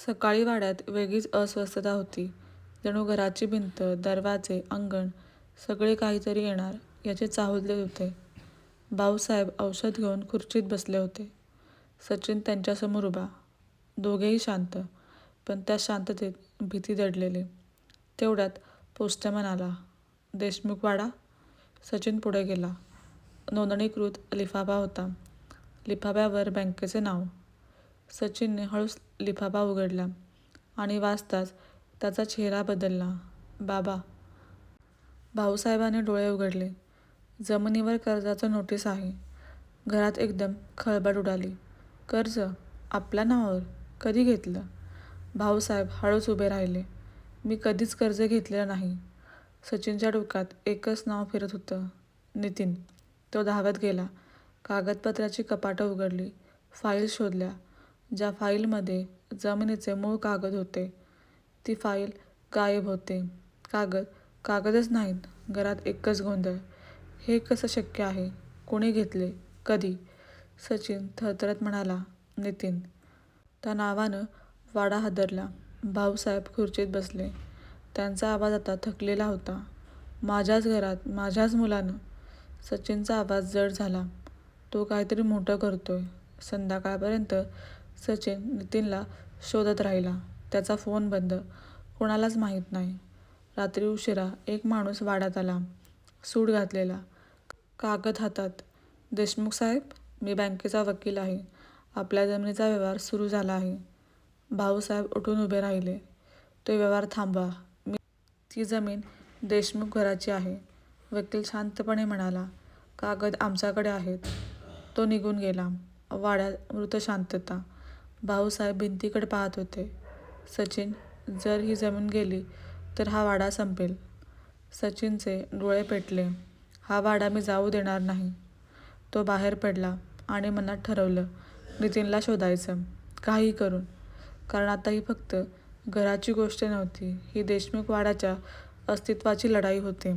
सकाळी वाड्यात वेगळीच अस्वस्थता होती. जणू घराची भिंत, दरवाजे, अंगण सगळे काहीतरी येणार याचे चाहुलले होते. भाऊसाहेब औषध घेऊन खुर्चीत बसले होते. सचिन त्यांच्यासमोर उभा. दोघेही शांत, पण त्या शांततेत भीती दडलेली. तेवढ्यात पोस्टमन आला. देशमुख वाडा? सचिन पुढे गेला. नोंदणीकृत लिफाफा होता. लिफाफ्यावर बँकेचे नाव. सचिनने हळूच लिफाफा उघडला आणि वाचताच त्याचा चेहरा बदलला. बाबा. भाऊसाहेबांनी डोळे उघडले. जमिनीवर कर्जाचं नोटीस आहे. घरात एकदम खळबळ उडाली. कर्ज? आपल्या नावावर? कधी घेतलं? भाऊसाहेब हळूच उभे राहिले. मी कधीच कर्ज घेतलेलं नाही. सचिनच्या डोक्यात एकच नाव फिरत होतं, नितीन. तो धावत गेला. कागदपत्राची कपाटं उघडली. फाईल शोधल्या. ज्या फाईलमध्ये जमिनीचे मूळ कागद होते, ती फाईल गायब होते. कागदच नाहीत. घरात एकच गोंधळ. हे कसं शक्य आहे? कोणी घेतले? कधी? सचिन थरथरत म्हणाला, नितीन. त्या नावानं वाडा हादरला. भाऊसाहेब खुर्चीत बसले. त्यांचा आवाज आता थकलेला होता. माझ्याच घरात, माझ्याच मुलानं. सचिनचा आवाज जड झाला. तो काहीतरी मोठं करतोय. संध्याकाळपर्यंत सचिन नितीनला शोधत राहिला. त्याचा फोन बंद. कोणालाच माहीत नाही. रात्री उशिरा एक माणूस वाड्यात आला. सूट घातलेला, कागद हातात. देशमुख साहेब, मी बँकेचा वकील आहे. आपल्या जमिनीचा व्यवहार सुरू झाला आहे. भाऊसाहेब उठून उभे राहिले. तो व्यवहार थांबवा. ती जमीन देशमुख घराची आहे. वकील शांतपणे म्हणाला, कागद आमच्याकडे आहेत. तो निघून गेला. वाड्यात मृत शांतता. भाऊसाहेब भिंतीकडे पाहत होते. सचिन, जर ही जमीन गेली तर हा वाडा संपेल. सचिनचे डोळे पेटले. हा वाडा मी जाऊ देणार नाही. तो बाहेर पडला आणि मनात ठरवलं, नितीनला शोधायचं. काहीही करून. कारण आता ही फक्त घराची गोष्ट नव्हती. ही देशमुख वाड्याच्या अस्तित्वाची लढाई होती.